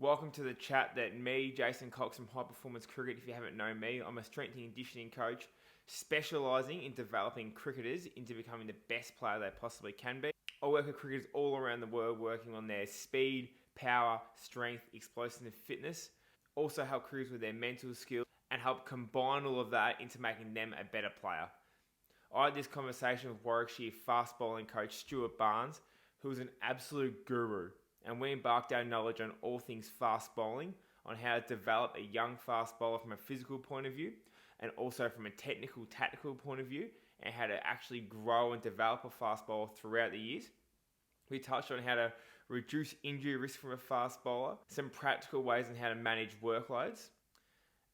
Welcome to the chat that me, Jason Cox from High Performance Cricket. If you haven't known me, I'm a strength and conditioning coach specialising in developing cricketers into becoming the best player they possibly can be. I work with cricketers all around the world working on their speed, power, strength, explosiveness, and fitness. Also help cricketers with their mental skills and help combine all of that into making them a better player. I had this conversation with Warwickshire fast bowling coach Stuart who is an absolute guru. And we embarked our knowledge on all things fast bowling, on how to develop a young fast bowler from a physical point of view, and also from a technical, tactical point of view, and how to actually grow and develop a fast bowler throughout the years. We touched on how to reduce injury risk from a fast bowler, some practical ways on how to manage workloads.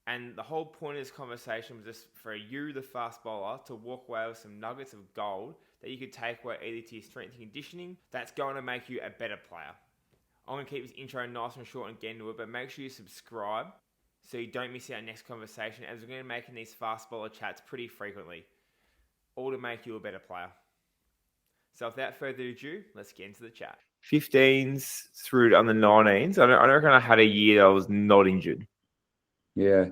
And the whole point of this conversation was just for you, the fast bowler, to walk away with some nuggets of gold that you could take away either to your strength and conditioning that's going to make you a better player. I'm going to keep this intro nice and short and get into it, but make sure you subscribe so you don't miss our next conversation, as we're going to be making these fast bowler chats pretty frequently, all to make you a better player. So without further ado, let's get into the chat. 15s through on the 19s. I don't reckon I had a year that I was not injured. Yeah.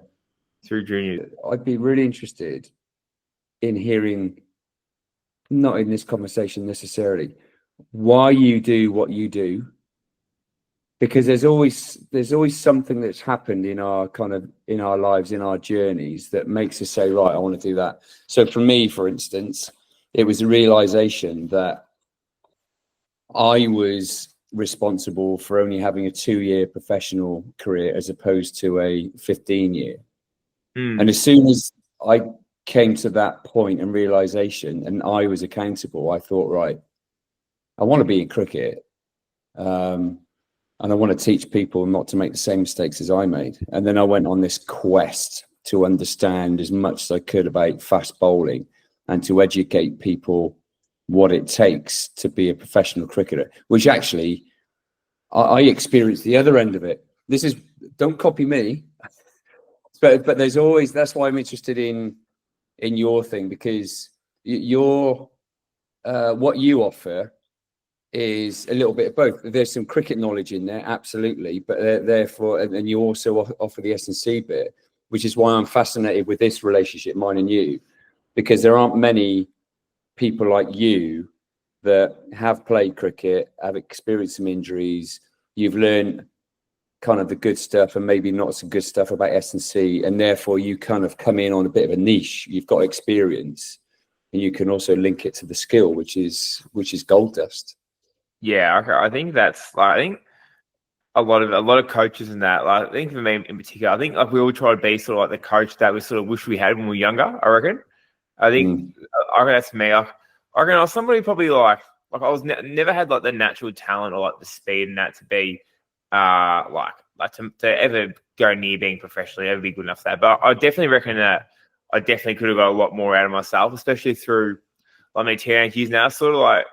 Through junior. I'd be really interested in hearing, not in this conversation necessarily, why you do what you do. Because there's always something that's happened in our lives, in our journeys, that makes us say, right, I want to do that. So for me, for instance, it was a realization that I was responsible for only having a 2-year professional career as opposed to a 15-year. And as soon as I came to that point and realization, and I was accountable, I thought, right, I want to be in cricket. And I want to teach people not to make the same mistakes as I made. And then I went on this quest to understand as much as I could about fast bowling and to educate people what it takes to be a professional cricketer, which actually I experienced the other end of it. Don't copy me, but there's always, that's why I'm interested in your thing, because what you offer is a little bit of both. There's some cricket knowledge in there, absolutely, but therefore, and you also offer the S&C bit, which is why I'm fascinated with this relationship, mine and you, because there aren't many people like you that have played cricket, have experienced some injuries, you've learned kind of the good stuff and maybe not so good stuff about S&C, and therefore you kind of come in on a bit of a niche. You've got experience, and you can also link it to the skill, which is gold dust. Yeah, okay. I think that's like, I think a lot of coaches and that, like, I think for me in particular, I think like we all try to be sort of like the coach that we sort of wish we had when we were younger. I reckon that's me. I reckon I was somebody probably like I was never had like the natural talent or like the speed and that to be to ever go near being professionally, ever be good enough for that. But I definitely reckon that I definitely could have got a lot more out of myself, especially through like my teenage years now. Sort of like,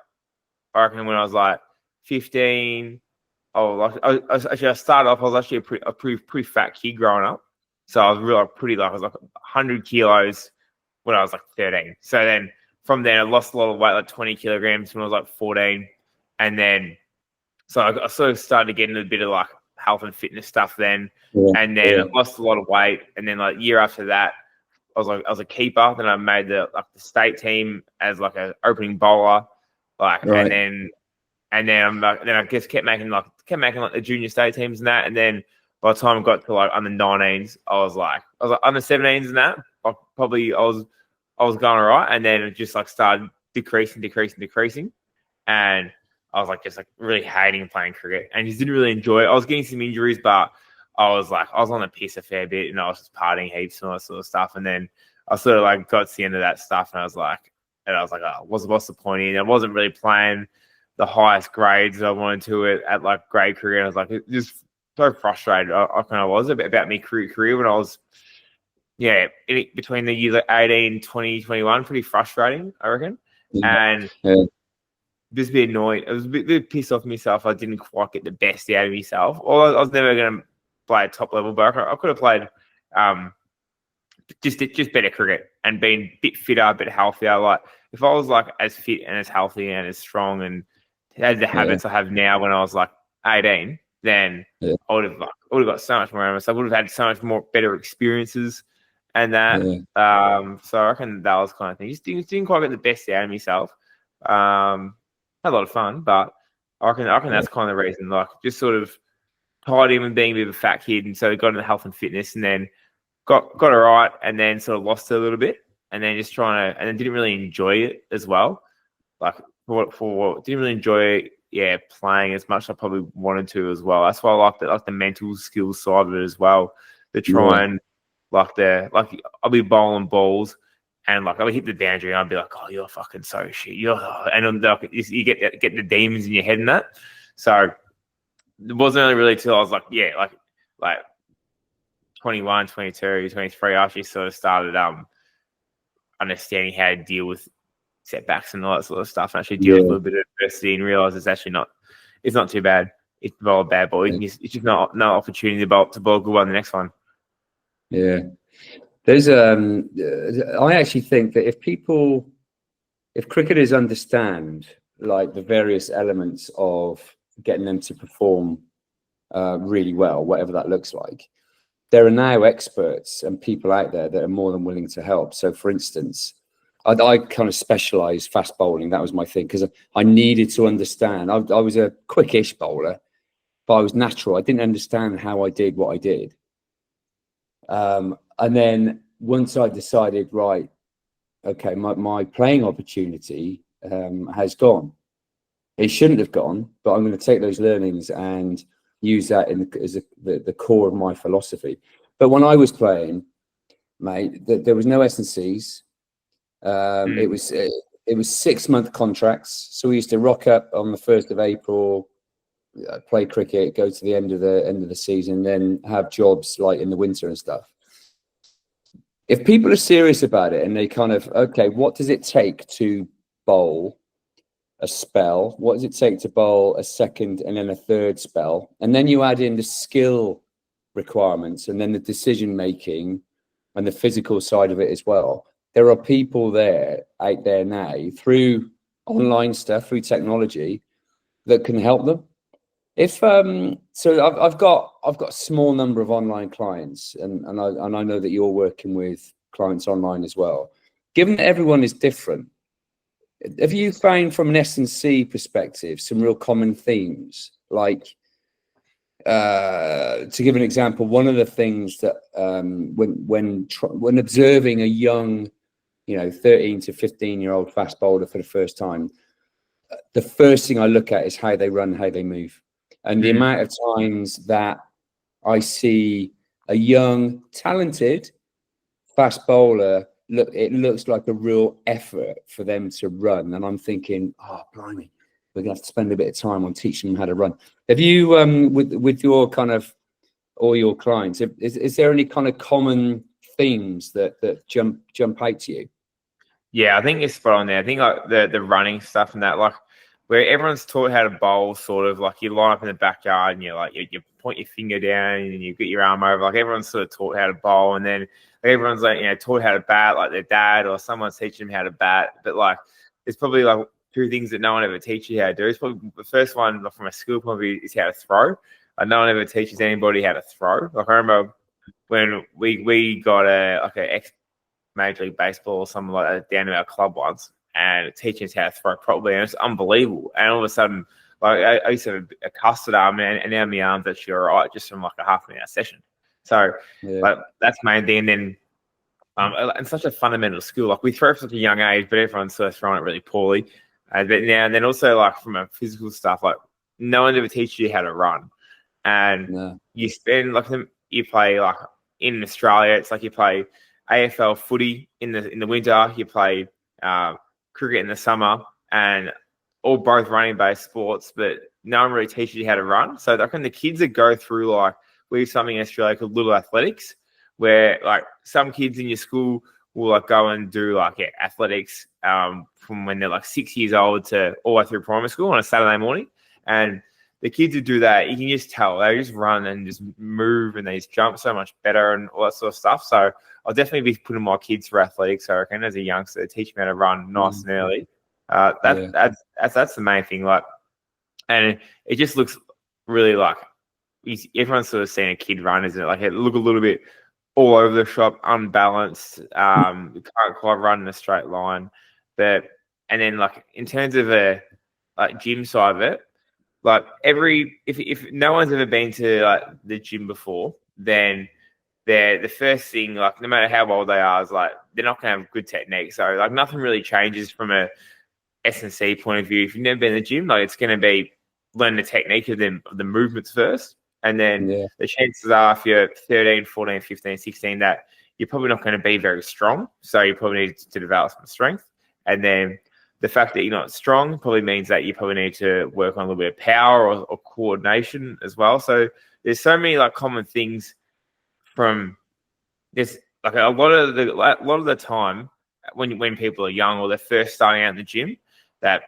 I reckon when I was like 15, I started off, I was actually a pretty fat kid growing up. So I was really I was like 100 kilos when I was like 13. So then from then I lost a lot of weight, like 20 kilograms when I was like 14. And then, so I sort of started to get into a bit of like health and fitness stuff then. Yeah. And then I lost a lot of weight. And then like a year after that, I was a keeper. Then I made the state team as like an opening bowler. Right. and then I guess kept making like the junior state teams and that, and then by the time I got to like under 19s, I was like under 17s and that. I was going all right, and then it just like started decreasing, and I was like just like really hating playing cricket, and just didn't really enjoy it. I was getting some injuries, but I was on the piss a fair bit, and I was just partying heaps and all that sort of stuff. And then I sort of like got to the end of that stuff, and I was like, oh, what's the point in? I wasn't really playing the highest grades I wanted to at like grade career. And I was like, it's just so frustrated. I kind of was about my career when I was, between the years like 18, 20, 21, pretty frustrating, I reckon. And just a bit annoyed. I was a bit pissed off myself. I didn't quite get the best out of myself. Or I was never going to play at top level, but I could have played just better cricket and been a bit fitter, a bit healthier. Like if I was like as fit and as healthy and as strong and had the habits I have now when I was like 18, then Yeah. I would have got so much more out of myself. I would have had so much more better experiences and that. So I reckon that was kind of thing. Just didn't quite get the best out of myself. Had a lot of fun, but I reckon that's kind of the reason. Like, just sort of tied in with being a bit of a fat kid, and so got into health and fitness, and then got it right, and then sort of lost it a little bit, and then just trying to, and then didn't really enjoy it as well. Like, didn't really enjoy playing as much as I probably wanted to as well. That's why I like the mental skills side of it as well. To try and I'll be bowling balls, and like I'll hit the boundary, and I'll be like, "Oh, you're fucking so shit." And then, like, you get the demons in your head and that. So it wasn't only really till I was like 21, 22, 23, I actually sort of started understanding how to deal with setbacks and all that sort of stuff, and actually deal with a little bit of adversity, and realize it's not too bad. It's bowl a bad ball. It's just not no opportunity to bowl a good one the next one. Yeah. There's I actually think that if cricketers understand like the various elements of getting them to perform really well, whatever that looks like, there are now experts and people out there that are more than willing to help. So, for instance, I kind of specialised fast bowling. That was my thing, because I needed to understand. I was a quickish bowler, but I was natural. I didn't understand how I did what I did. And then once I decided, right, okay, my playing opportunity has gone. It shouldn't have gone, but I'm going to take those learnings and use that as the core of my philosophy. But when I was playing, mate, there was no S&Cs. It was 6-month contracts. So we used to rock up on the 1st of April, play cricket, go to the end of the season, then have jobs like in the winter and stuff. If people are serious about it and they kind of, okay, what does it take to bowl a spell? What does it take to bowl a second and then a third spell? And then you add in the skill requirements and then the decision making and the physical side of it as well. There are people out there now through online stuff, through technology, that can help them. So I've got a small number of online clients, and I know that you're working with clients online as well. Given that everyone is different, have you found from an S&C perspective some real common themes? Like, to give an example, one of the things that when observing a young, 13 to 15-year-old fast bowler for the first time, the first thing I look at is how they run, how they move. And the amount of times that I see a young, talented fast bowler, it looks like a real effort for them to run. And I'm thinking, oh, blimey, we're going to have to spend a bit of time on teaching them how to run. Have you, with your kind of, all your clients, is there any kind of common themes that jump out to you? Yeah, I think it's spot on there. I think like the running stuff and that, like, where everyone's taught how to bowl, sort of like you line up in the backyard and you point your finger down and you get your arm over. Like, everyone's sort of taught how to bowl, and then everyone's like, taught how to bat, like their dad or someone's teaching them how to bat. But like, there's probably like two things that no one ever teaches you how to do. It's probably the first one, like, from a skill point of view, is how to throw. No one ever teaches anybody how to throw. Like, I remember when we got a ex Major League Baseball or something like that down to our club once, and teaching us how to throw properly, and it's unbelievable. And all of a sudden, like, I used to have a custard arm, and now my arm's actually all right just from like a half an hour session. So, like, that's the main thing. And then, and such a fundamental skill. Like, we throw from such a young age, but everyone's sort of throwing it really poorly. But now, and then also, like, from a physical stuff, like, no one ever teaches you how to run. And you spend, like, you play, like, in Australia, it's like you play AFL footy in the winter, you play cricket in the summer, and all both running based sports, but no one really teaches you how to run. So I reckon the kids that go through, like, we have something in Australia called Little Athletics, where like some kids in your school will like go and do like athletics from when they're like 6 years old to all the way through primary school on a Saturday morning. And the kids who do that, you can just tell they just run and just move and they just jump so much better and all that sort of stuff. So I'll definitely be putting my kids for athletics, I reckon, as a youngster, teach them how to run nice and early. That's the main thing. Like, and it just looks really like everyone's sort of seen a kid run, isn't it? Like it look a little bit all over the shop, unbalanced. You can't quite run in a straight line. And then like in terms of a like gym side of it, like if no one's ever been to like the gym before, then the first thing, like no matter how old they are, is like they're not gonna have good technique. So like nothing really changes from a S&C point of view. If you've never been to the gym, like it's gonna be learn the technique of the movements first. And then the chances are if you're 13, 14, 15, 16, that you're probably not going to be very strong. So you probably need to develop some strength. And then the fact that you're not strong probably means that you probably need to work on a little bit of power or coordination as well. So there's so many like common things from this. Like a lot of the time when people are young or they're first starting out in the gym, that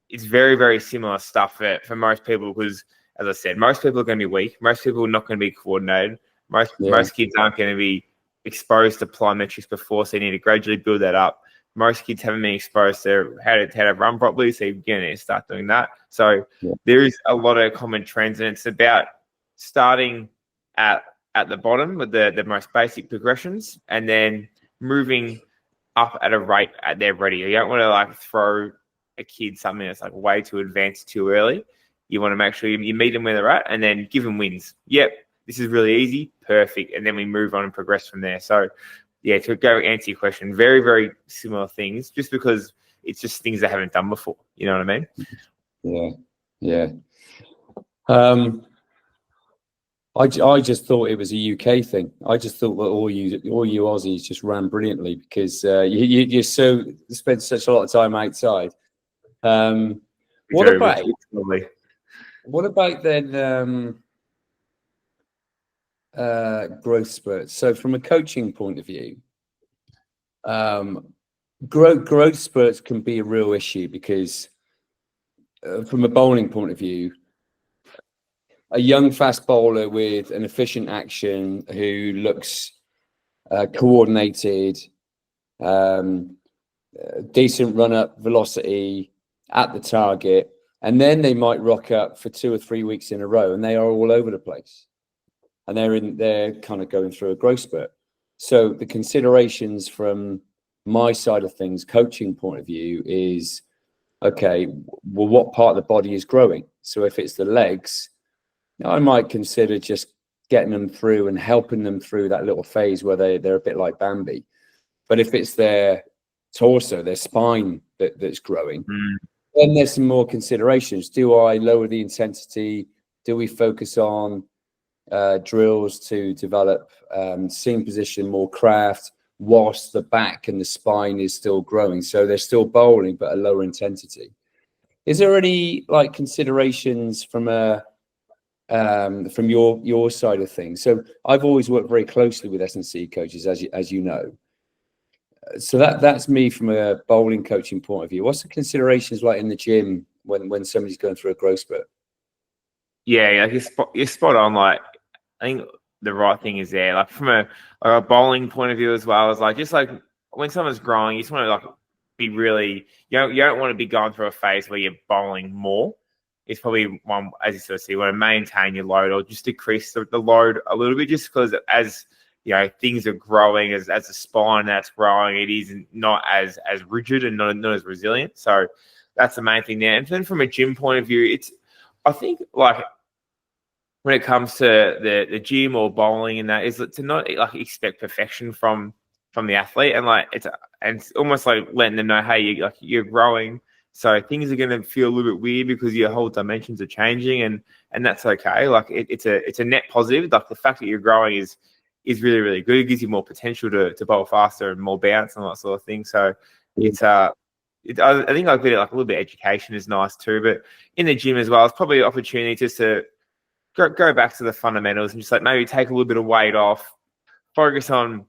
it's very, very similar stuff for most people because, as I said, most people are going to be weak. Most people are not going to be coordinated. Most kids aren't going to be exposed to plyometrics before, so you need to gradually build that up. Most kids haven't been exposed to how to run properly, so you're going to start doing that. So there is a lot of common trends, and it's about starting at the bottom with the most basic progressions and then moving up at a rate at they're ready. You don't want to like throw a kid something that's like way too advanced too early. You want to make sure you meet them where they're at and then give them wins. Yep, this is really easy, perfect. And then we move on and progress from there. So, yeah, to go answer your question, very, very similar things just because it's just things they haven't done before. You know what I mean? Yeah. I just thought it was a UK thing. I just thought that all you Aussies just ran brilliantly because you spend such a lot of time outside. What about then growth spurts? So from a coaching point of view, growth spurts can be a real issue because from a bowling point of view, a young fast bowler with an efficient action who looks coordinated, decent run-up velocity at the target, and then they might rock up for 2 or 3 weeks in a row and they are all over the place and they're kind of going through a growth spurt. So the considerations from my side of things, coaching point of view, is okay, well, what part of the body is growing? So if it's the legs, I might consider just getting them through and helping them through that little phase where they're a bit like Bambi. But if it's their torso, their spine that's growing, then there's some more considerations. Do I lower the intensity? Do we focus on drills to develop seam position, more craft, whilst the back and the spine is still growing? So they're still bowling, but a lower intensity. Is there any like considerations from your side of things? So I've always worked very closely with S&C coaches, as you know. So that's me from a bowling coaching point of view. What's the considerations like in the gym when somebody's going through a growth spurt? Yeah, you're spot on. Like, I think the right thing is there. Like from a bowling point of view as well, as like just like when someone's growing, you just want to like be really you don't want to be going through a phase where you're bowling more. It's probably one, as you sort of see, you want to maintain your load or just decrease the load a little bit, just because as you know, things are growing, as the spine that's growing, it is not as rigid and not as resilient. So that's the main thing there. And then from a gym point of view, I think like when it comes to the gym or bowling and that, is to not like expect perfection from the athlete, and like it's almost like letting them know, hey, you're growing, so things are going to feel a little bit weird because your whole dimensions are changing, and that's okay. Like it's a net positive. Like the fact that you're growing is really, really good. It gives you more potential to bowl faster and more bounce and all that sort of thing. So it's I think like a little bit of education is nice too. But in the gym as well, it's probably an opportunity just to go back to the fundamentals and just like maybe take a little bit of weight off, focus on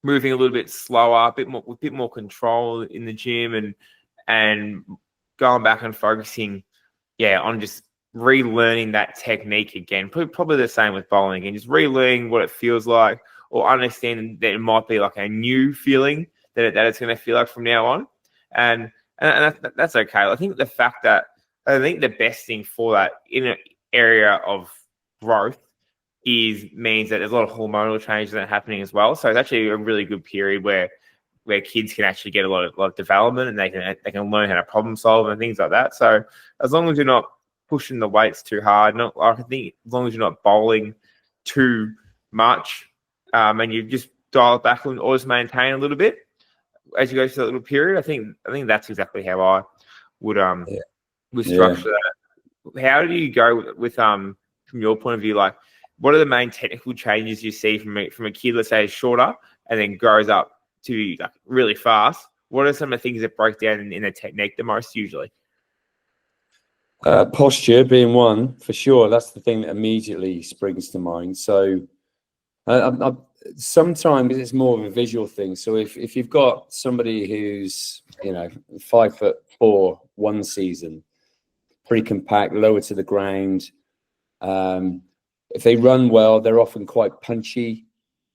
moving a little bit slower, a bit more control in the gym, and going back and focusing, on just relearning that technique again. Probably the same with bowling again, just relearning what it feels like, or understanding that it might be like a new feeling that it's going to feel like from now on, and that's okay. I think the best thing for that in an area of growth means that there's a lot of hormonal changes that are happening as well. So it's actually a really good period where kids can actually get a lot of development, and they can learn how to problem solve and things like that. So as long as you're not pushing the weights too hard, I think as long as you're not bowling too much, and you just dial it back and always maintain a little bit as you go through that little period, I think that's exactly how I would structure that. How do you go with from your point of view? Like, what are the main technical changes you see from a kid, let's say, is shorter and then grows up to like really fast? What are some of the things that break down in the technique the most usually? Posture being one for sure. That's the thing that immediately springs to mind. So sometimes it's more of a visual thing. So if you've got somebody who's 5'4" one season, pretty compact, lower to the ground, if they run well, they're often quite punchy.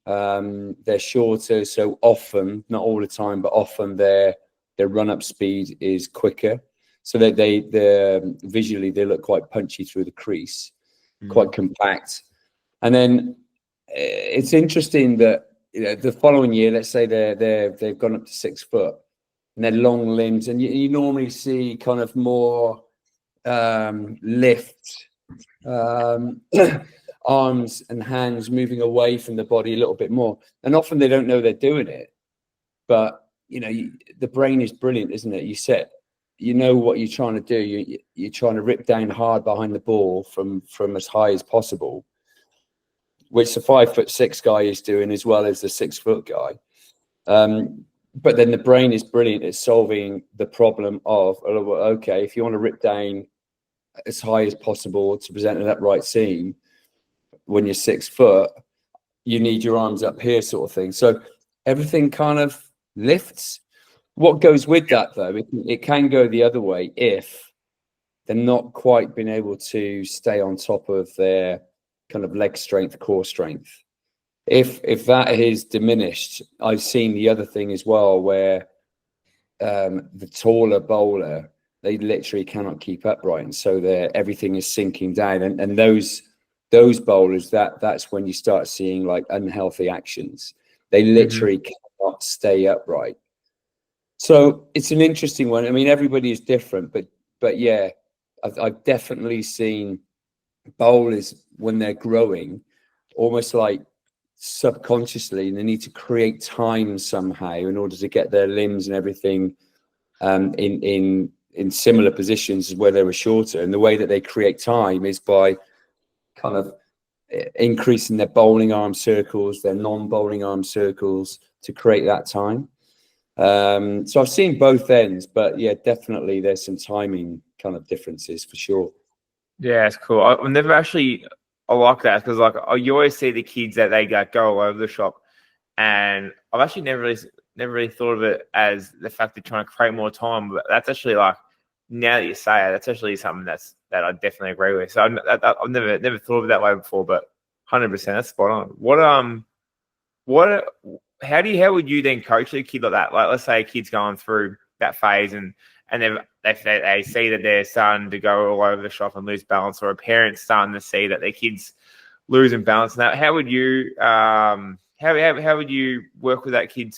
They're shorter, so often, not all the time, but often their run-up speed is quicker. So that they visually they look quite punchy through the crease, quite compact. And then it's interesting that the following year, let's say they've gone up to 6 foot, and they're long limbs, and you normally see kind of more lift, arms and hands moving away from the body a little bit more. And often they don't know they're doing it, but the brain is brilliant, isn't it? You know what you're trying to do. You're trying to rip down hard behind the ball from as high as possible, which the 5'6" guy is doing as well as the 6 foot guy. But then the brain is brilliant at solving the problem of, okay, if you want to rip down as high as possible to present an upright seam when you're 6 foot, you need your arms up here, sort of thing. So everything kind of lifts. What goes with that, though, it can go the other way if they're not quite been able to stay on top of their kind of leg strength, core strength. If that is diminished, I've seen the other thing as well, where the taller bowler, they literally cannot keep upright, and so everything is sinking down. And those bowlers, that's when you start seeing like unhealthy actions. They literally cannot stay upright. So it's an interesting one. I mean, everybody is different, but yeah, I've definitely seen bowlers when they're growing, almost like subconsciously, and they need to create time somehow in order to get their limbs and everything in similar positions as where they were shorter. And the way that they create time is by kind of increasing their bowling arm circles, their non-bowling arm circles to create that time. So I've seen both ends, but yeah, definitely there's some timing kind of differences for sure. Yeah, it's cool. I've never actually, I like that because like you always see the kids that they go all over the shop, and I've actually never really thought of it as the fact they're trying to create more time. But that's actually like, now that you say it, that's actually something that I definitely agree with. So I've never thought of it that way before, but 100%, that's spot on. How would you then coach a kid like that? Like, let's say a kid's going through that phase and they see that they're starting to go all over the shop and lose balance, or a parent's starting to see that their kid's losing balance. Now, how would you how would you work with that kid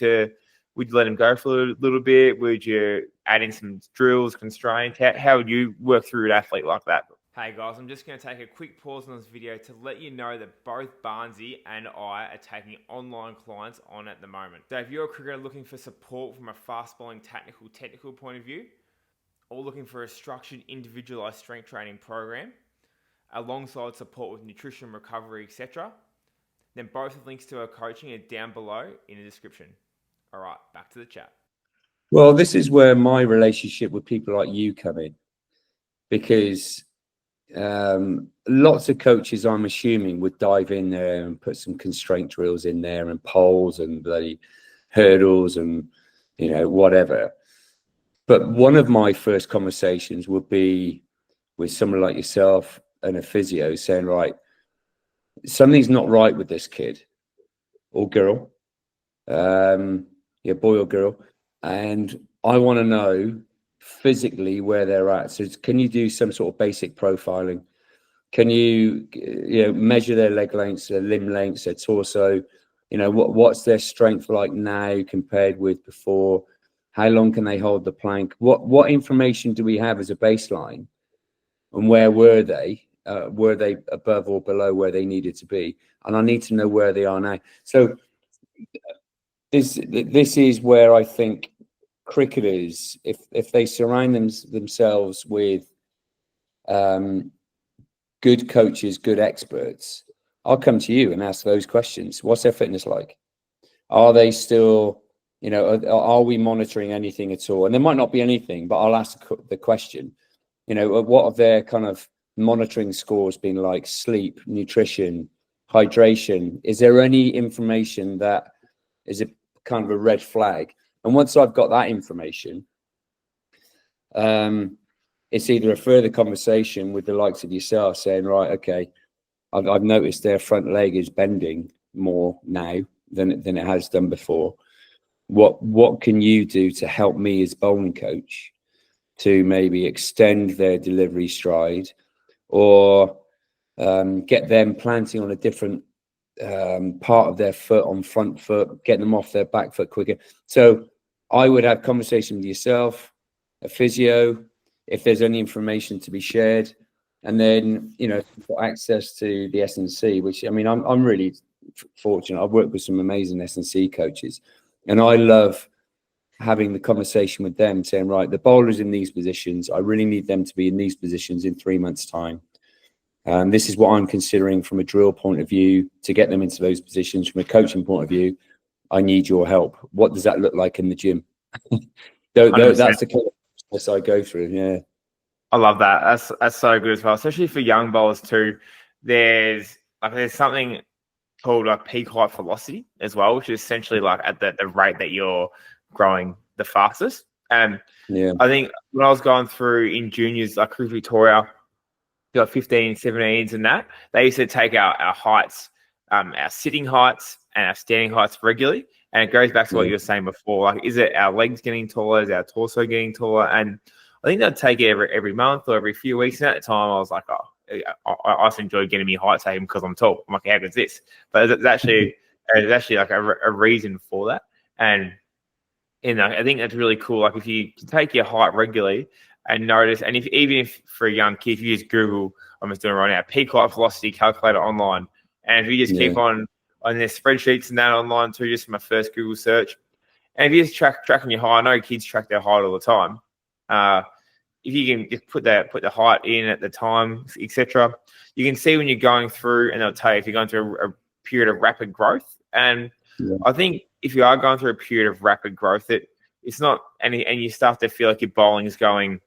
would you let him go for a little bit? Would you add in some drills, constraints? How would you work through an athlete like that? Hey guys, I'm just going to take a quick pause on this video to let you know that both Barnsey and I are taking online clients on at the moment. So if you're a cricketer looking for support from a fast bowling technical point of view, or looking for a structured individualized strength training program, alongside support with nutrition, recovery, etc., then both the links to our coaching are down below in the description. All right, back to the chat. Well, this is where my relationship with people like you come in, because lots of coaches, I'm assuming, would dive in there and put some constraint drills in there and poles and bloody hurdles and whatever. But one of my first conversations would be with someone like yourself and a physio saying, right, something's not right with this kid or girl, boy or girl, and I want to know physically where they're at. So can you do some sort of basic profiling? Can you measure their leg lengths, their limb lengths, their torso? What's their strength like now compared with before? How long can they hold the plank? What information do we have as a baseline? And where were they? Were they above or below where they needed to be? And I need to know where they are now. So this is where I think cricketers, if they surround themselves with good coaches, good experts, I'll come to you and ask those questions. What's their fitness like? Are they still, are we monitoring anything at all? And there might not be anything, but I'll ask the question, what have their kind of monitoring scores been like? Sleep, nutrition, hydration? Is there any information that is a kind of a red flag? And once I've got that information, it's either a further conversation with the likes of yourself saying, right, okay, I've noticed their front leg is bending more now than it has done before. What can you do to help me as bowling coach to maybe extend their delivery stride, or get them planting on a different part of their foot, on front foot, get them off their back foot quicker? So I would have conversation with yourself, a physio, if there's any information to be shared, and then for access to the S&C, which I'm really fortunate. I've worked with some amazing S&C coaches, and I love having the conversation with them, saying, right, the bowler's in these positions. I really need them to be in these positions in 3 months' time. This is what I'm considering from a drill point of view to get them into those positions. From a coaching point of view, I need your help. What does that look like in the gym? That's the kind of process I go through. Yeah, I love that. That's so good as well, especially for young bowlers too. There's something called like peak height velocity as well, which is essentially like at the rate that you're growing the fastest. And I think when I was going through in juniors, like Crew Victoria, got 15, 17s and that, they used to take our heights, our sitting heights and our standing heights regularly. And it goes back to what you were saying before. Like, is it our legs getting taller? Is our torso getting taller? And I think they'd take it every month or every few weeks. And at the time, I was like, I just enjoy getting me height taken because I'm tall. I'm like, how good's this? But it's actually like a reason for that. And I think that's really cool. Like, if you take your height regularly and notice, and even if for a young kid, if you just Google, I'm just doing it right now, peak height velocity calculator online, and if you just keep on their spreadsheets and that online too, just my first Google search, and if you just tracking your height, I know kids track their height all the time. If you can just put the height in at the time, etc., you can see when you're going through, and they'll tell you if you're going through a period of rapid growth. And I think if you are going through a period of rapid growth, it's not, and you start to feel like your bowling is going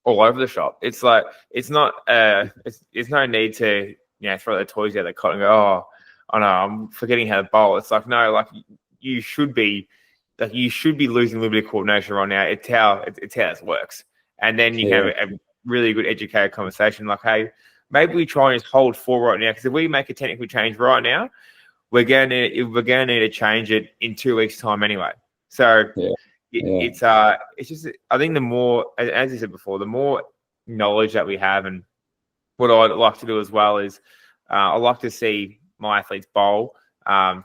all over the shop. It's like, it's not, it's no need to, throw the toys out the cot and go, oh no, I'm forgetting how to bowl. It's like, no, like you should be losing a little bit of coordination right now. It's how this works. And then you can have a really good educated conversation like, hey, maybe we try and just hold 4 right now, because if we make a technical change right now, we're going to need to change it in 2 weeks' time anyway. So it's just, I think the more, as you said before, the more knowledge that we have, and what I'd like to do as well is I like to see my athletes bowl,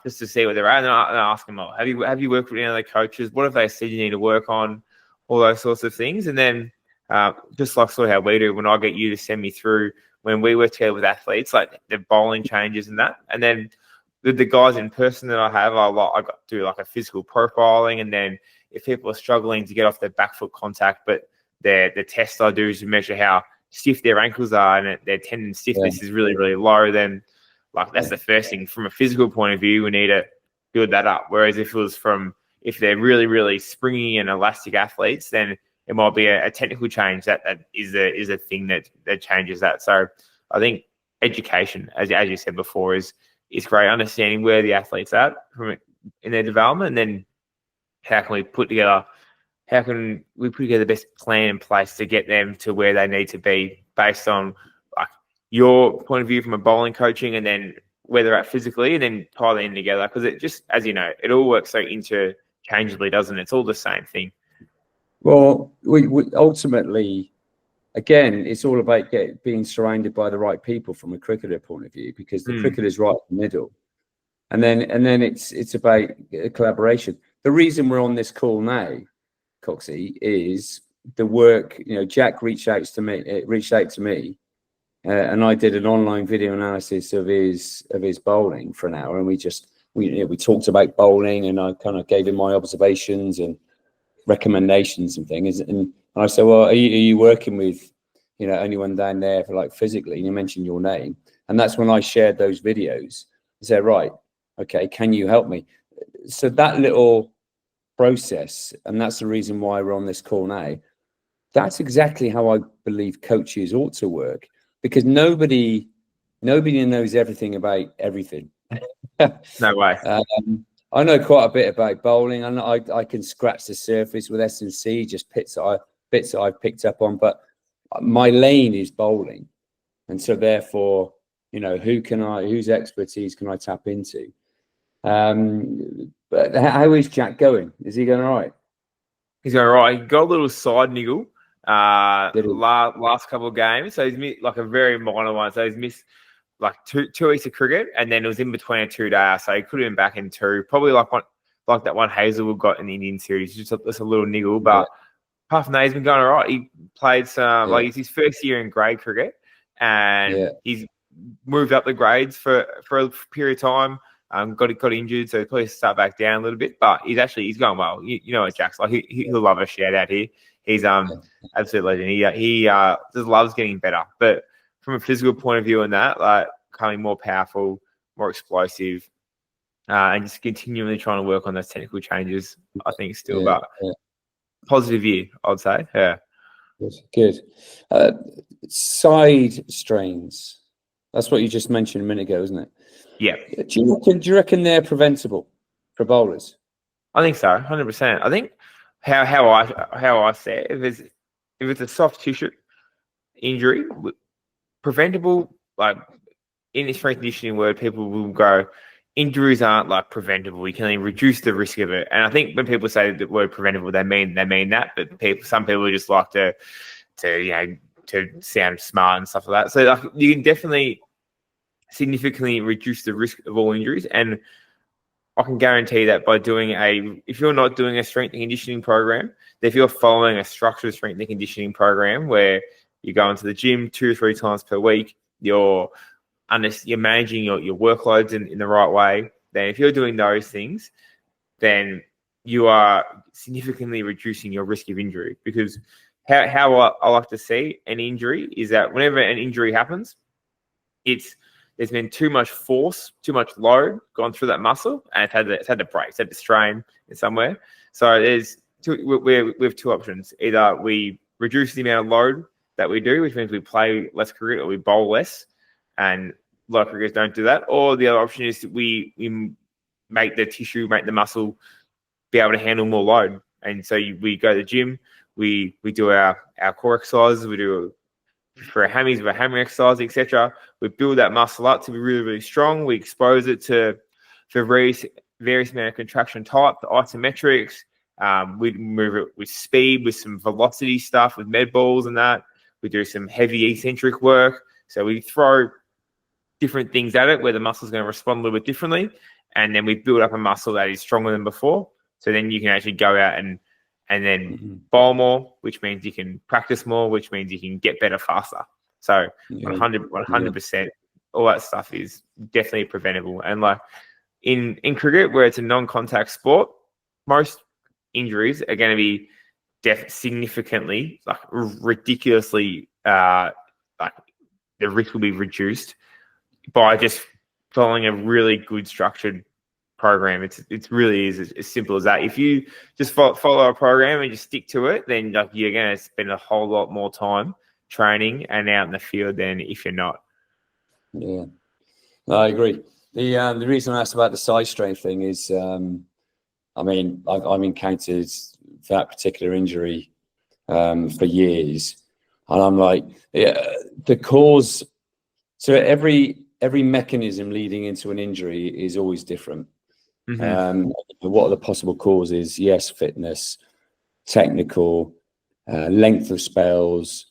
just to see where they're at, and I ask them, have you worked with any other coaches? What have they said you need to work on? All those sorts of things. And then just like sort of how we do, when I get you to send me through when we work together with athletes, like the bowling changes and that. And then the guys in person that I have, I do like a physical profiling. And then if people are struggling to get off their back foot contact, but the test I do is to measure how stiff their ankles are, and their tendon stiffness is really, really low, then like that's the first thing. From a physical point of view, we need to build that up. Whereas if they're really, really springy and elastic athletes, then it might be a technical change that is a thing that changes that. So I think education, as you said before, is great. Understanding where the athlete's at in their development, and then how can we put together the best plan in place to get them to where they need to be based on like your point of view from a bowling coaching, and then where they're at physically, and then tie them in together. Because it just, as you know, it all works so interchangeably, doesn't it? It's all the same thing. Well, we ultimately, again, it's all about being surrounded by the right people from a cricketer point of view, because the cricketer's right in the middle, and then it's about collaboration. The reason we're on this call now, Coxie, is the work. Jack reached out to me, and I did an online video analysis of his bowling for an hour, and we talked about bowling, and I kind of gave him my observations and recommendations and things. And I said, well, are you working with anyone down there for like physically? And you mentioned your name, and that's when I shared those videos. I said, right, okay, can you help me? So that little process, and that's the reason why we're on this call now. That's exactly how I believe coaches ought to work, because nobody knows everything about everything. No way. I know quite a bit about bowling, and I can scratch the surface with S&C, just bits that I've picked up on. But my lane is bowling, and so therefore, whose expertise can I tap into? But how is Jack going? Is he going all right? He's going all right. He got a little side niggle last couple of games, so he's missed like a very minor one. So he's missed like two weeks of cricket, and then it was in between a 2 days, so he could have been back in 2. Probably like that one Hazelwood got in the Indian series, just a little niggle. But apart from that, he's been going all right. He played some like it's his first year in grade cricket, and he's moved up the grades for a period of time. Got injured, so he'll probably start back down a little bit. But he's going well. You know what Jack's like. He'll love a shout out here. He's absolute legend. He just loves getting better. But from a physical point of view, and that like becoming more powerful, more explosive, and just continually trying to work on those technical changes. I think still, but positive year, I'd say. Yeah, good. Side strains. That's what you just mentioned a minute ago, isn't it? Yeah. Do you reckon they're preventable for bowlers? I think so, 100%. I think how I say it, if it's a soft tissue injury, preventable, like in the strength conditioning word, people will go, injuries aren't like preventable. You can only reduce the risk of it. And I think when people say the word preventable, they mean that. But some people just like to sound smart and stuff like that. So like you can definitely significantly reduce the risk of all injuries. And I can guarantee that by if you're not doing a strength and conditioning program, if you're following a structured strength and conditioning program where you go into the gym 2 or 3 times per week, you're managing your workloads in the right way, then if you're doing those things, then you are significantly reducing your risk of injury. Because how I like to see an injury is that whenever an injury happens, there's been too much force, too much load gone through that muscle, and it's had to break, it's had to strain in somewhere. So we have 2 options. Either we reduce the amount of load that we do, which means we play less cricket or we bowl less, and a lot of cricketers don't do that. Or the other option is we make the muscle be able to handle more load. And so we go to the gym, we do our core exercises, we do for our hammies, with a hammer exercise, etc. We build that muscle up to be really, really strong. We expose it to various amount of contraction type, the isometrics. We move it with speed, with some velocity stuff, with med balls and that. We do some heavy eccentric work. So we throw different things at it where the muscle's going to respond a little bit differently. And then we build up a muscle that is stronger than before. So then you can actually go out and then bowl more, which means you can practice more, which means you can get better faster. So 100%, all that stuff is definitely preventable. And like in cricket, where it's a non-contact sport, most injuries are going to be significantly, like ridiculously, like the risk will be reduced by just following a really good structured program. It's really is as simple as that. If you just follow a program and just stick to it, then like you're going to spend a whole lot more time training and out in the field than if you're not. Yeah, I agree. The reason I asked about the side strength thing is, I mean, I've encountered that particular injury for years, and I'm like, the cause. So every mechanism leading into an injury is always different. What are the possible causes? Yes, fitness, technical, length of spells,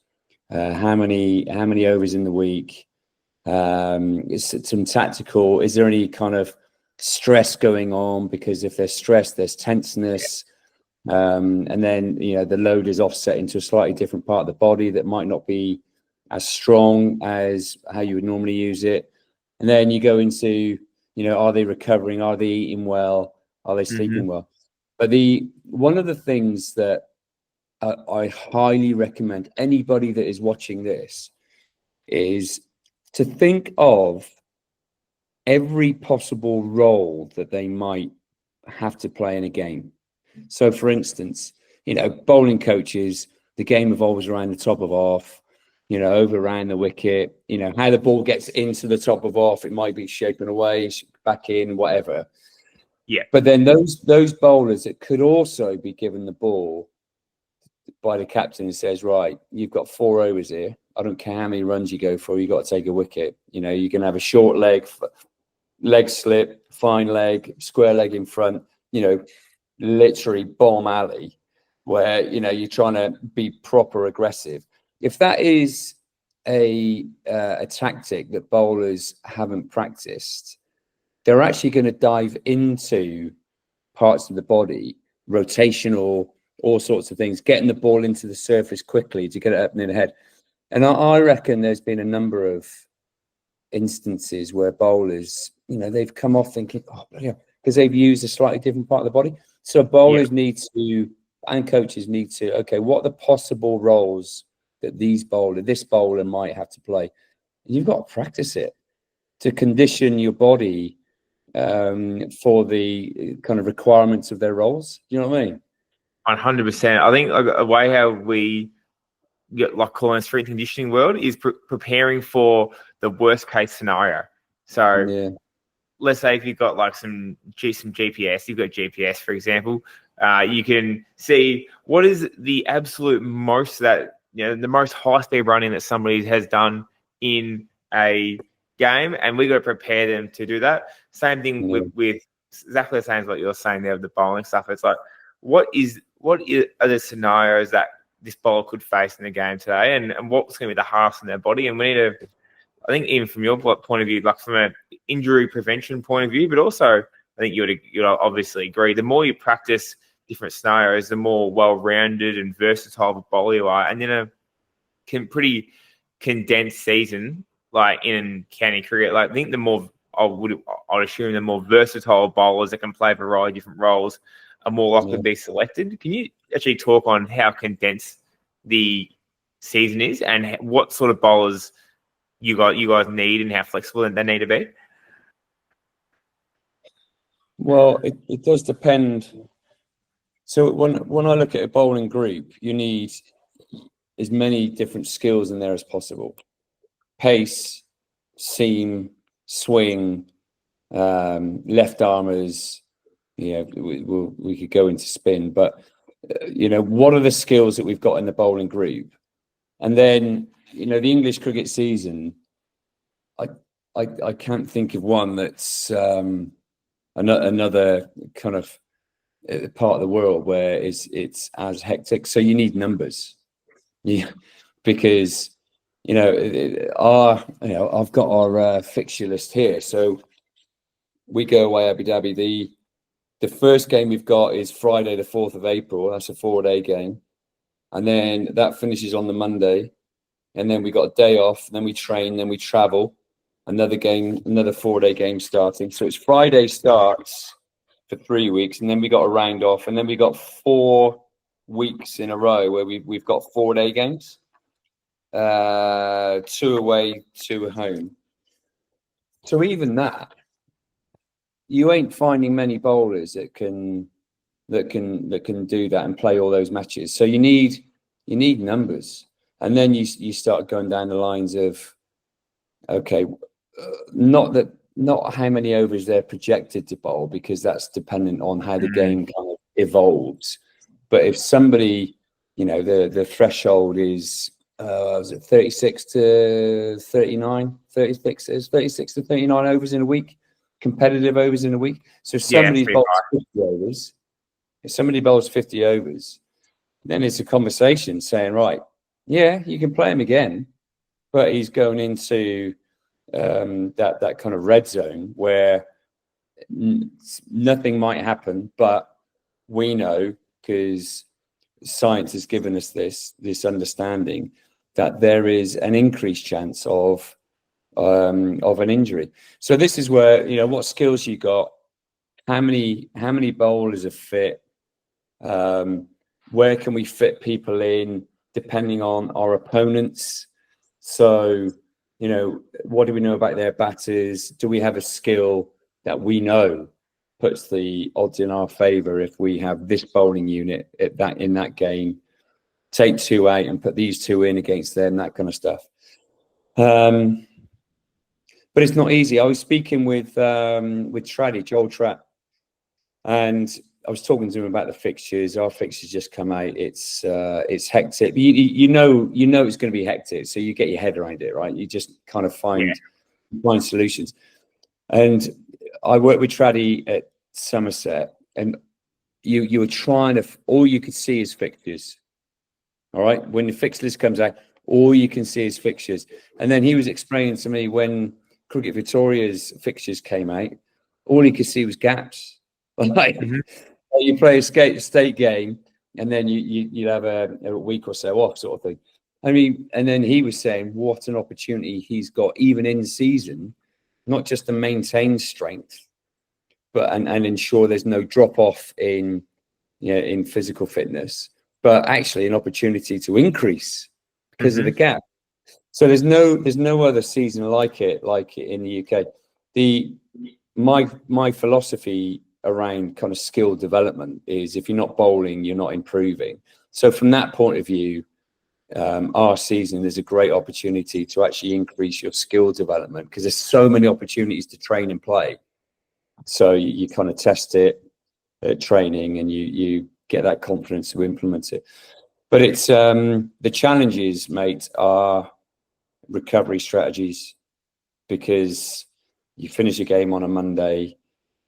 how many overs in the week, is it some tactical, is there any kind of stress going on? Because if there's stress, there's tenseness. And then, the load is offset into a slightly different part of the body that might not be as strong as how you would normally use it. And then you go into, are they recovering? Are they eating well? Are they sleeping well? But one of the things that I highly recommend anybody that is watching this is to think of every possible role that they might have to play in a game. So, for instance, bowling coaches, the game evolves around the top of off, over around the wicket, how the ball gets into the top of off. It might be shaping away, back in, whatever. Yeah. But then those bowlers that could also be given the ball by the captain and says, right, you've got 4 overs here. I don't care how many runs you go for. You got to take a wicket. You can have a short leg slip, fine leg, square leg in front. Literally bomb alley, where you're trying to be proper aggressive. If that is a tactic that bowlers haven't practiced, they're actually going to dive into parts of the body, rotational, all sorts of things, getting the ball into the surface quickly to get it up and in the head. And I reckon there's been a number of instances where bowlers, they've come off thinking, because they've used a slightly different part of the body. So bowlers need to, and coaches need to, okay, what are the possible roles that this bowler might have to play? You've got to practice it to condition your body for the kind of requirements of their roles. Do you know what I mean? 100%. I think a way how we get calling strength and conditioning world is preparing for the worst case scenario. So let's say if you've got some GPS, you've got GPS, for example, you can see what is the absolute most that, the most high speed running that somebody has done in a game, and we got to prepare them to do that. Same thing with exactly the same as what you're saying there with the bowling stuff. It's like, what are the scenarios that this bowler could face in the game today, and what's going to be the hardest in their body? And we need to, I think, even from your point of view, from an injury prevention point of view, but also I think you'd obviously agree, the more you practice different scenarios, the more well-rounded and versatile of a bowler you are. And then a pretty condensed season, in county cricket, I think I'd assume the more versatile bowlers that can play a variety of different roles are more likely to be selected. Can you actually talk on how condensed the season is and what sort of bowlers you guys need and how flexible they need to be? Well, it does depend. So when I look at a bowling group, you need as many different skills in there as possible. Pace, seam, swing, left armers. We could go into spin, but what are the skills that we've got in the bowling group? And then the English cricket season, I can't think of one that's another kind of part of the world where it's as hectic. So you need numbers, because I've got our fixture list here. So we go away Abu Dhabi. The first game we've got is Friday, the 4th of April. That's a 4-day game. And then that finishes on the Monday. And then we got a day off. Then we train. Then we travel. Another 4-day game starting. So it's Friday starts for 3 weeks. And then we got a round off. And then we got 4 weeks in a row where we've got 4-day games. 2 away, 2 at home. So even that, you ain't finding many bowlers that can do that and play all those matches. So you need numbers, and then you start going down the lines of, okay, not how many overs they're projected to bowl, because that's dependent on how the game kind of evolves. But if somebody, the threshold is was it 36 to 39, 36 to 39 overs in a week. Competitive overs in a week. So if somebody bowls 50 overs, then it's a conversation saying, right, Yeah, you can play him again, but he's going into that kind of red zone where nothing might happen, but we know, because science has given us this understanding, that there is an increased chance of an injury. So this is where, what skills you got, how many bowlers are fit, where can we fit people in depending on our opponents. So, what do we know about their batters? Do we have a skill that we know puts the odds in our favor if we have this bowling unit in that game? Take 2 out and put these 2 in against them, that kind of stuff. But it's not easy. I was speaking with Traddy, Joel Trapp, and I was talking to him about the fixtures. Our fixtures just come out. It's hectic. You know it's going to be hectic, so you get your head around it, right? You just kind of find solutions. And I worked with Traddy at Somerset, and you were trying to. All you could see is fixtures. All right, when the fixture list comes out, all you can see is fixtures. And then he was explaining to me when Cricket Victoria's fixtures came out, all he could see was gaps. Like, you play a state game, and then you have a week or so off, sort of thing. I mean, and then he was saying what an opportunity he's got, even in season, not just to maintain strength, but and ensure there's no drop off in physical fitness, but actually an opportunity to increase because of the gap. So there's no other season like it in the UK. My philosophy around kind of skill development is, if you're not bowling, you're not improving. So from that point of view, our season is a great opportunity to actually increase your skill development, because there's so many opportunities to train and play. So you kind of test it at training, and you get that confidence to implement it. But it's the challenges, mate, are recovery strategies, because you finish a game on a Monday,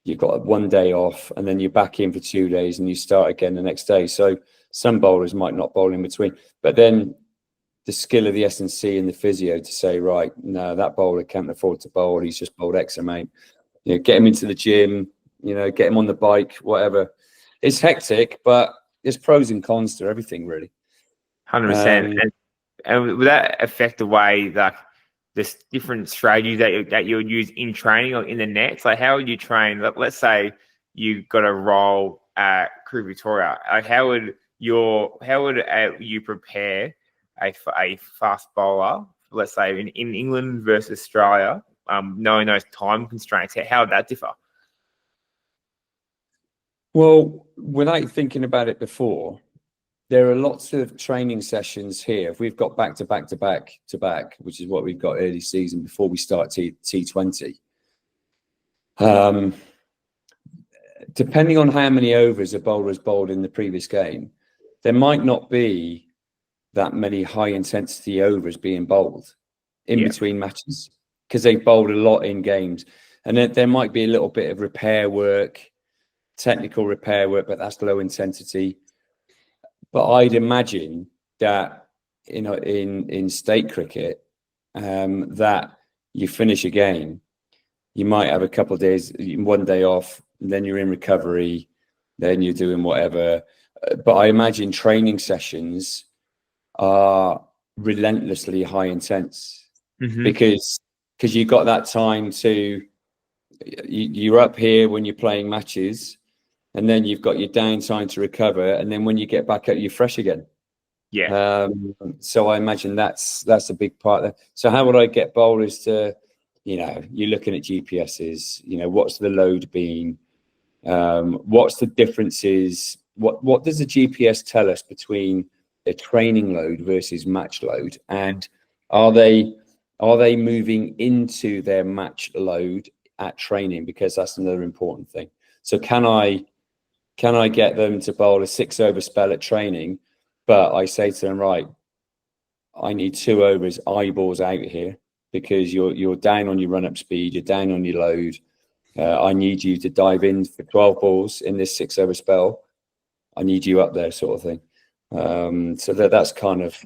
you've got 1 day off, and then you're back in for 2 days and you start again the next day. So some bowlers might not bowl in between, but then the skill of the S&C and the physio to say, right, no, that bowler can't afford to bowl, he's just bowled X amount. Get him into the gym, get him on the bike, whatever. It's hectic, but there's pros and cons to everything, really. 100%. And would that affect the way, like, the different strategies that you would use in training or in the nets? Like, how would you train? Let's say you got a role at Crew Victoria. Like, how would you prepare a fast bowler, let's say in England versus Australia, knowing those time constraints? How would that differ? Well, without thinking about it before, there are lots of training sessions here. If we've got back to back, which is what we've got early season before we start T20. Depending on how many overs a bowler has bowled in the previous game, there might not be that many high intensity overs being bowled in between matches, because they've bowled a lot in games. And then there might be a little bit of repair work, technical repair work, but that's low intensity. But I'd imagine that in state cricket, that you finish a game, you might have a couple of days, 1 day off, then you're in recovery, then you're doing whatever. But I imagine training sessions are relentlessly high intense, because you got that time to, you're up here when you're playing matches, and then you've got your downtime to recover, and then when you get back out, you're fresh again. So I imagine that's a big part of that. So how would I get bowlers to, you're looking at GPSs, what's the load been, what's the differences, what does the GPS tell us between a training load versus match load, and are they moving into their match load at training? Because that's another important thing. So can I get them to bowl a 6 over spell at training, but I say to them, right, I need 2 overs eyeballs out here, because you're down on your run-up speed, you're down on your load. I need you to dive in for 12 balls in this 6 over spell. I need you up there, sort of thing. So that's kind of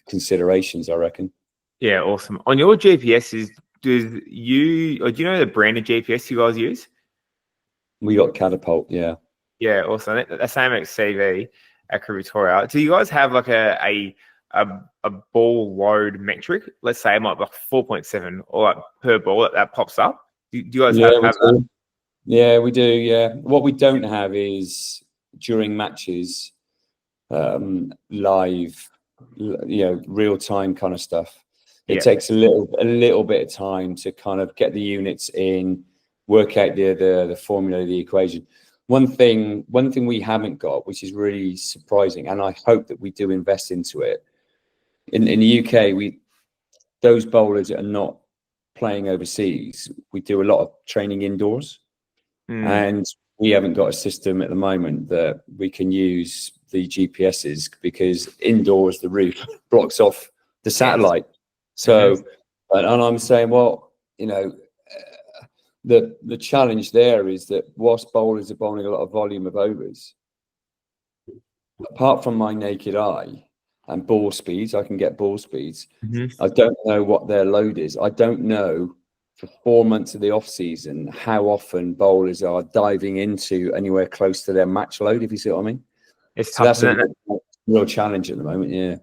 considerations, I reckon. Yeah, awesome. On your GPSs, do you know the brand of GPS you guys use? We got Catapult, yeah. Yeah, awesome. The same at CV at Crew Victoria. Do you guys have like a ball load metric? Let's say it might be like 4.7 or like per ball that pops up. Do you guys Yeah, have that? Yeah, we do. Yeah. What we don't have is during matches, live, real time kind of stuff. It Yeah. takes a little bit of time to kind of get the units in, work out the formula, the equation. One thing we haven't got, which is really surprising, and I hope that we do invest into it. In the UK, those bowlers that are not playing overseas, we do a lot of training indoors. And we haven't got a system at the moment that we can use the GPSs, because indoors the roof blocks off the satellite. So, and I'm saying, well, the challenge there is that whilst bowlers are bowling a lot of volume of overs, apart from my naked eye and ball speeds, I can get ball speeds. I don't know what their load is. I don't know for 4 months of the off season how often bowlers are diving into anywhere close to their match load, if you see what I mean. It's So tough, that's a real challenge at the moment. Yeah.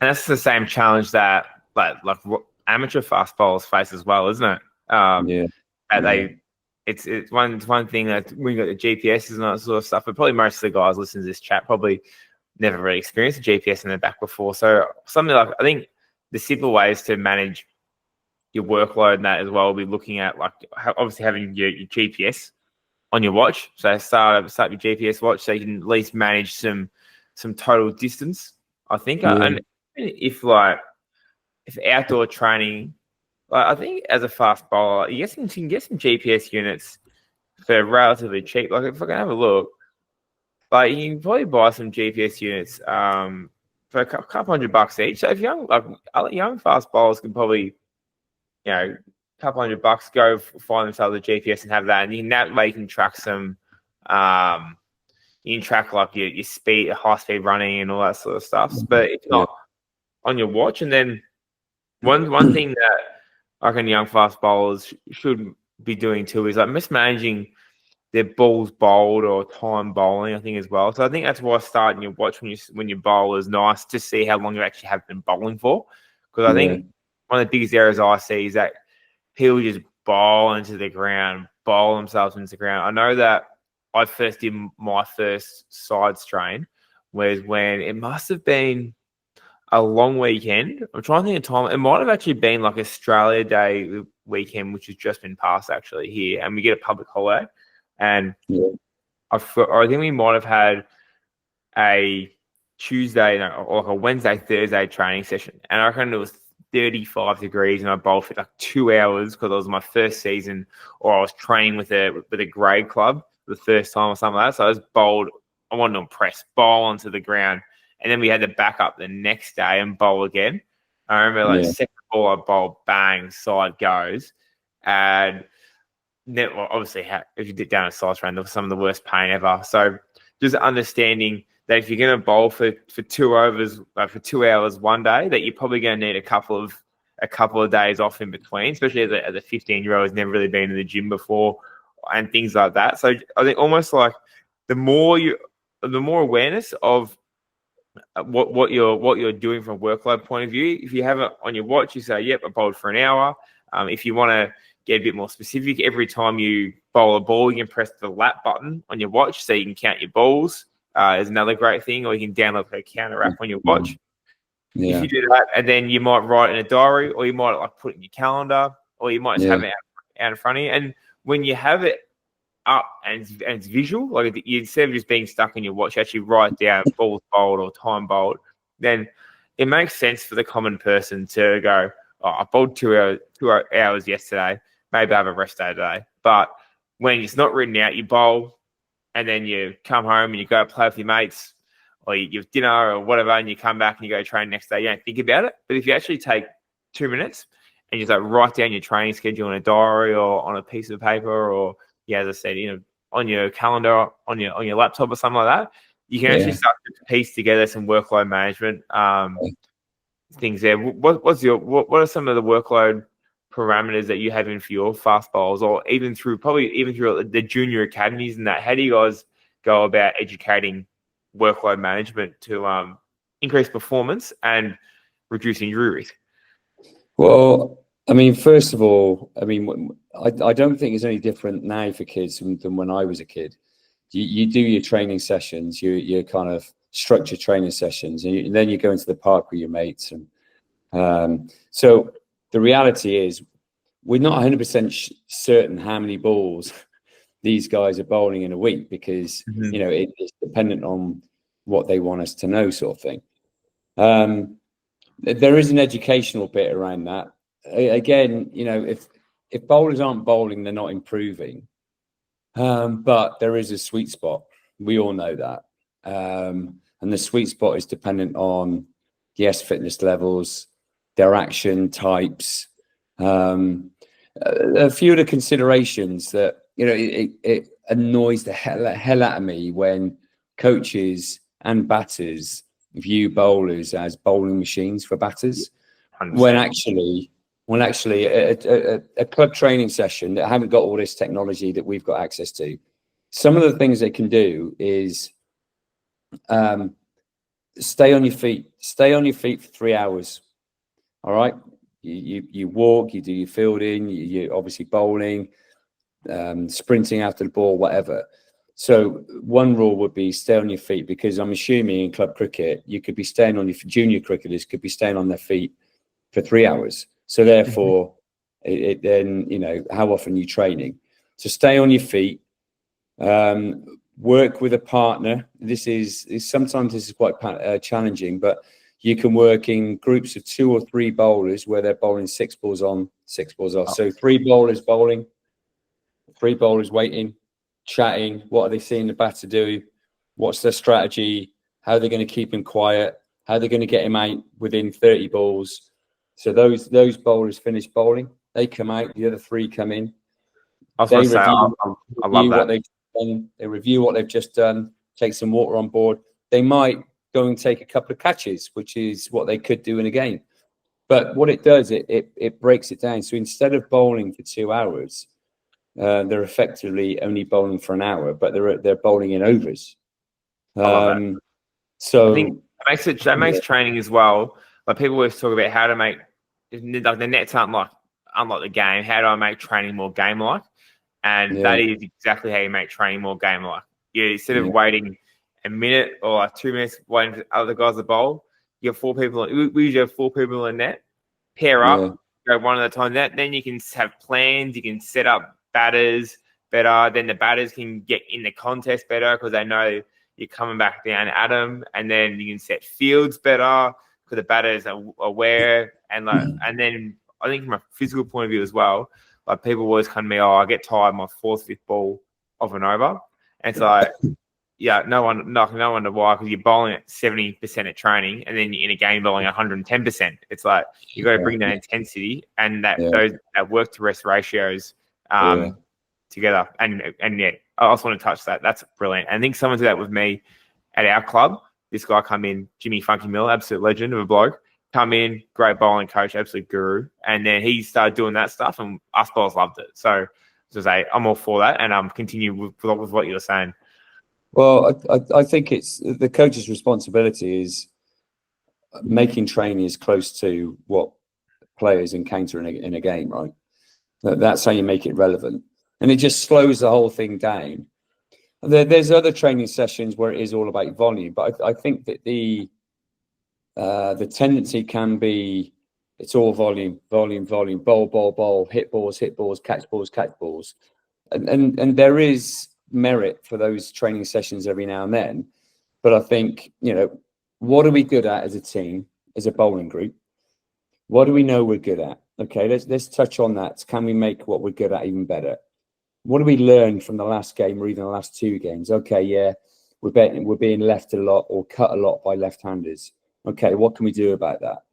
and that's the same challenge that like amateur fast bowlers face as well, isn't it? It's one thing that we got the GPSs and that sort of stuff, but probably most of the guys listening to this chat probably never really experienced a GPS in their back before. So something like, I think the simple ways to manage your workload and that as well will be looking at like obviously having your GPS on your watch. So start your GPS watch so you can at least manage some total distance, I think. And if outdoor training, like I think as a fast bowler, you can get some GPS units for relatively cheap. Like if I can have a look, like you can probably buy some GPS units for a couple $100 each. So if young fast bowlers can probably, a couple $100 go find themselves a GPS and have that, and that way you can track some. You can track like your speed, high speed running, and all that sort of stuff. But if not on your watch, and then one thing that I reckon young fast bowlers should be doing too is like mismanaging their balls bowled or time bowling, I think, as well. So I think that's why starting your watch when you bowl is nice to see how long you actually have been bowling for. Because I think one of the biggest errors I see is that people just bowl into the ground, bowl themselves into the ground. I know that I first did my first side strain was when it must have been a long weekend. I'm trying to think of time. It might have actually been like Australia Day weekend, which has just been passed actually here, and we get a public holiday. And I think we might have had a Tuesday or like a Wednesday, Thursday training session. And I reckon it was 35 degrees and I bowled for like 2 hours because it was my first season, or I was training with a grade club for the first time or something like that. So I was bowled, I wanted to impress, bowl onto the ground. And then we had to back up the next day and bowl again. I remember second ball I bowled, bang, side goes. And obviously, if you did down a side strain, that was some of the worst pain ever. So just understanding that if you're going to bowl for 2 overs, for 2 hours one day, that you're probably going to need a couple of days off in between, especially as a 15-year-old who's never really been in the gym before and things like that. So I think almost like the more awareness of what you're doing from a workload point of view. If you have it on your watch, you say, "Yep, I bowled for an hour." If you want to get a bit more specific, every time you bowl a ball, you can press the lap button on your watch so you can count your balls. Is another great thing, or you can download a counter app on your watch. If you do that, and then you might write in a diary, or you might like put it in your calendar, or you might just have it out in front of you. And when you have it up and it's visual, like instead of just being stuck in your watch, you actually write down balls bowled or time bowled, then it makes sense for the common person to go, "Oh, I bowled 2 hours yesterday. Maybe I have a rest day today." But when it's not written out, you bowl and then you come home and you go play with your mates, or you have dinner or whatever, and you come back and you go train next day. You don't think about it. But if you actually take 2 minutes and you just like write down your training schedule in a diary or on a piece of paper, or as I said, on your calendar, on your laptop or something like that, you can actually start to piece together some workload management. things there. What are some of the workload parameters that you have in for your fast bowls, or even through the junior academies and that? How do you guys go about educating workload management to increase performance and reduce injury risk? Well, I mean, first of all, I mean, I don't think it's any different now for kids than when I was a kid. You do your training sessions, your kind of structured training sessions, and then you go into the park with your mates. And so the reality is, we're not 100% certain how many balls these guys are bowling in a week, because you know it's dependent on what they want us to know, sort of thing. There is an educational bit around that. Again, you know, if bowlers aren't bowling, they're not improving. But there is a sweet spot. We all know that. And the sweet spot is dependent on, yes, fitness levels, their action types, a few of the considerations that, you know, it annoys the hell out of me when coaches and batters view bowlers as bowling machines for batters, 100%. when actually a club training session that haven't got all this technology that we've got access to, some of the things they can do is stay on your feet for 3 hours. All right, you walk, you do your fielding, you obviously bowling, sprinting after the ball, whatever. So one rule would be stay on your feet, because I'm assuming in club cricket, you could be staying on your junior cricketers could be staying on their feet for 3 hours. So therefore, it then, you know, how often are you training? So stay on your feet, work with a partner. This is sometimes this is quite challenging, but you can work in groups of 2 or 3 bowlers where they're bowling 6 balls on, 6 balls off. So 3 bowlers bowling, 3 bowlers waiting, chatting. What are they seeing the batter do? What's their strategy? How are they going to keep him quiet? How are they going to get him out within 30 balls? So those bowlers finish bowling. They come out. The other 3 come in. I love that. They review what they've just done. Take some water on board. They might go and take a couple of catches, which is what they could do in a game. But what it does, it breaks it down. So instead of bowling for 2 hours, they're effectively only bowling for an hour, but they're bowling in overs. So I think that makes training as well. Like, people always talk about how to make, like, the nets aren't like unlike the game. How do I make training more game like? And that is exactly how you make training more game like. Instead of waiting a minute or like 2 minutes waiting for other guys to bowl, you have 4 people. We usually have 4 people in net. Pair up, go one at a time. Then you can have plans. You can set up batters better. Then the batters can get in the contest better because they know you're coming back down at them. And then you can set fields better because the batters are aware. And then I think from a physical point of view as well, like, people always come to me, I get tired my 4th, 5th ball of an over. And it's like, no wonder why, because you're bowling at 70% at training, and then in a game bowling 110%. It's like you got to bring that intensity and that work to rest ratios together. And I also want to touch that. That's brilliant. And I think someone did that with me at our club. This guy come in, Jimmy Funky Mill, absolute legend of a bloke. Come in, great bowling coach, absolute guru. And then he started doing that stuff, and us bowlers loved it. So I'm all for that, and continue with what you were saying. Well, I think it's the coach's responsibility is making training as close to what players encounter in a game, right? That's how you make it relevant. And it just slows the whole thing down. There's other training sessions where it is all about volume, but I think that the tendency can be it's all volume, bowl, hit balls, catch balls. And there is merit for those training sessions every now and then. But I think, you know, what are we good at as a team, as a bowling group? What do we know we're good at? Okay, let's touch on that. Can we make what we're good at even better? What do we learn from the last game or even the last 2 games? Okay, we're being left a lot or cut a lot by left-handers. Okay, what can we do about that?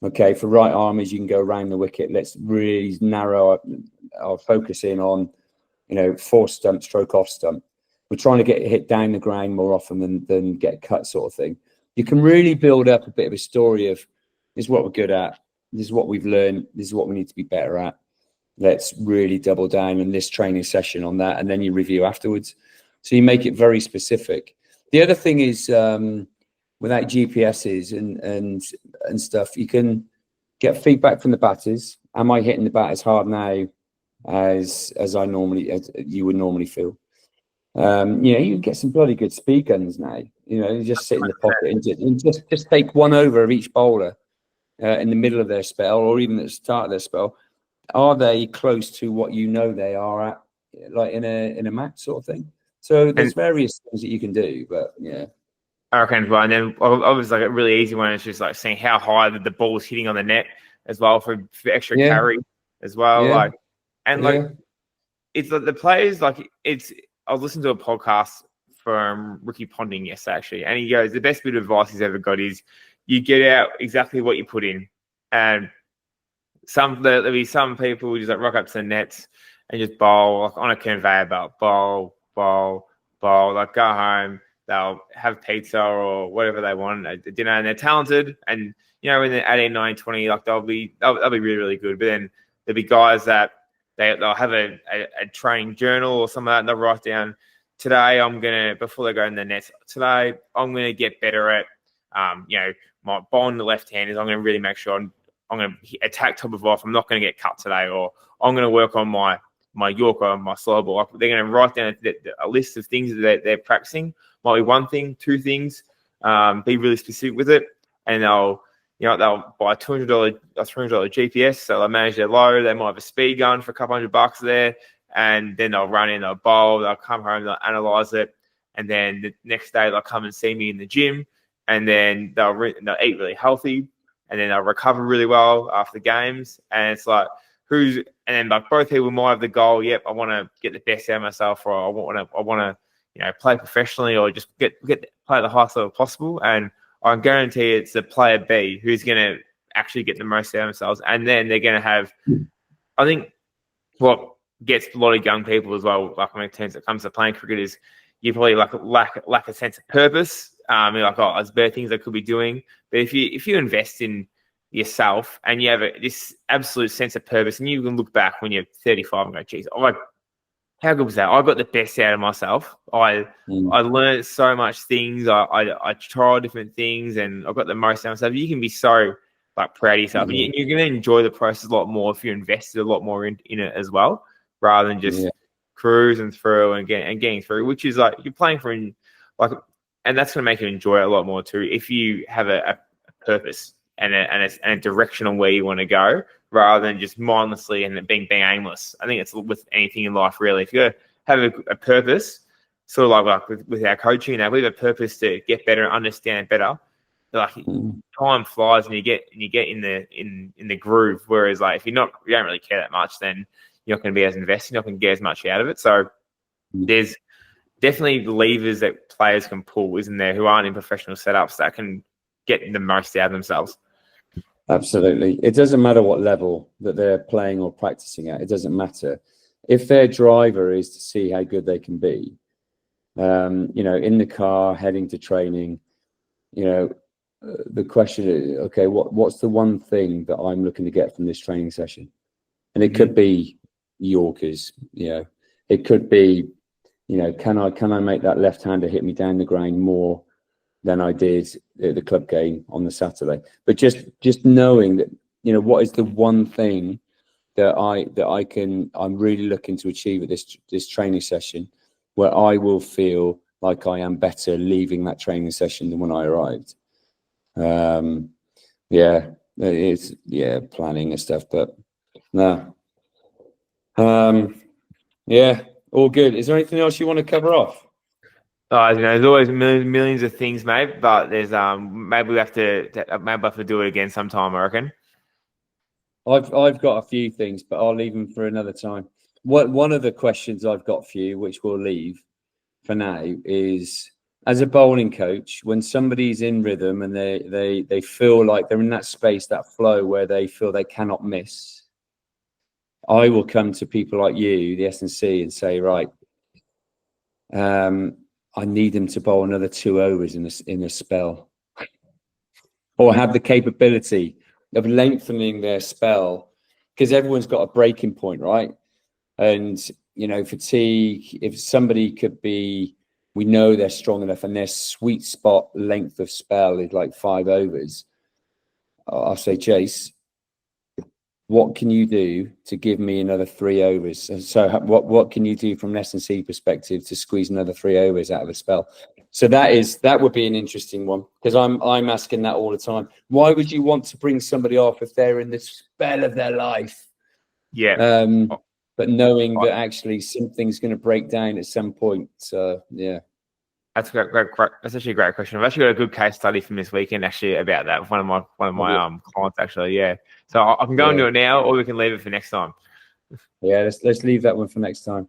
Okay, for right armers, you can go around the wicket. Let's really narrow our focus in on, you know, force stump, stroke off stump. We're trying to get hit down the ground more often than get cut, sort of thing. You can really build up a bit of a story of This is what we're good at. This is what we've learned. This is what we need to be better at. Let's really double down in this training session on that, and then you review afterwards. So you make it very specific. The other thing is, without GPSs and stuff, you can get feedback from the batters. Am I hitting the bat as hard now as you would normally feel? You can get some bloody good speed guns now. You just sit in the pocket and just take one over of each bowler in the middle of their spell, or even at the start of their spell. Are they close to what they are at, like in a match sort of thing? So there's various things that you can do, but yeah. I reckon as well. And then obviously like a really easy one is just like seeing how high the ball is hitting on the net as well for extra carry as well. Yeah. It's like the players, like I was listening to a podcast from Ricky Ponding yesterday actually, and he goes, the best bit of advice he's ever got is you get out exactly what you put in. And there'll be some people who just like rock up to the nets and just bowl like on a conveyor belt, bowl, like go home, they'll have pizza or whatever they want at dinner, and they're talented, and when they're 18, 19, 20, like they'll be really, really good. But then there'll be guys that they'll have a training journal or something like that, and they'll write down, today before they go in the nets, today I'm gonna get better at my bowling the left handers. I'm gonna really make sure I'm going to attack top of off. I'm not going to get cut today, or I'm going to work on my Yorker, my slow ball. They're going to write down a list of things that they're practicing. Might be one thing, two things. Be really specific with it, and they'll buy a $200 GPS. So they'll manage their load. They might have a speed gun for a couple $100 there, and then they'll run in, they'll bowl, they'll come home, they'll analyze it, and then the next day they'll come and see me in the gym, and then they'll eat really healthy. And then they'll recover really well after games. And it's like, and then like both people might have the goal, yep, I want to get the best out of myself, or I want to play professionally, or just play the highest level possible. And I guarantee it's the player B who's going to actually get the most out of themselves. And then they're going to have, I think what gets a lot of young people as well, like when it comes to playing cricket, is you probably lack a sense of purpose. You're like, there's better things I could be doing. But if you invest in yourself and you have this absolute sense of purpose, and you can look back when you're 35 and go, geez, how good was that? I got the best out of myself. I learned so much things. I tried different things, and I got the most out of myself. You can be so proud of yourself, and you're going to enjoy the process a lot more if you invested a lot more in it as well, rather than just cruising through and getting through, which is like you're playing for and that's going to make you enjoy it a lot more too if you have a purpose and a direction on where you want to go, rather than just mindlessly and being aimless. I think it's with anything in life, really. If you have a purpose, sort of like with our coaching, we have a purpose to get better and understand better. Time flies and you get in the groove. Whereas if you don't really care that much, then you're not going to be as invested. You're not going to get as much out of it. So there's definitely levers that players can pull, isn't there, who aren't in professional setups that can get the most out of themselves. Absolutely. It doesn't matter what level that they're playing or practicing at. It doesn't matter. If their driver is to see how good they can be, in the car, heading to training, the question is, okay, what's the one thing that I'm looking to get from this training session? And it could be Yorkers, it could be, can I make that left-hander hit me down the ground more than I did at the club game on the Saturday? But just knowing that, what is the one thing that I'm really looking to achieve at this training session, where I will feel like I am better leaving that training session than when I arrived. It's planning and stuff, but no. All good. Is there anything else you want to cover off? There's always millions of things, mate. But there's maybe we have to do it again sometime, I reckon. I've got a few things, but I'll leave them for another time. One of the questions I've got for you, which we'll leave for now, is as a bowling coach, when somebody's in rhythm and they feel like they're in that space, that flow where they feel they cannot miss, I will come to people like you, the S&C, and say, right, I need them to bowl another 2 overs in a spell, or have the capability of lengthening their spell, because everyone's got a breaking point, right? And fatigue, if somebody could be, we know they're strong enough and their sweet spot length of spell is like 5 overs, I'll say, Chase, what can you do to give me another 3 overs? So what can you do from an S&C perspective to squeeze another 3 overs out of a spell? So that would be an interesting one, because I'm asking that all the time. Why would you want to bring somebody off if they're in the spell of their life? Yeah. But knowing that actually something's going to break down at some point. So yeah. That's great. That's actually a great question. I've actually got a good case study from this weekend actually about that with one of my clients actually. Yeah. So I can go and do it now, or we can leave it for next time. Yeah, let's leave that one for next time.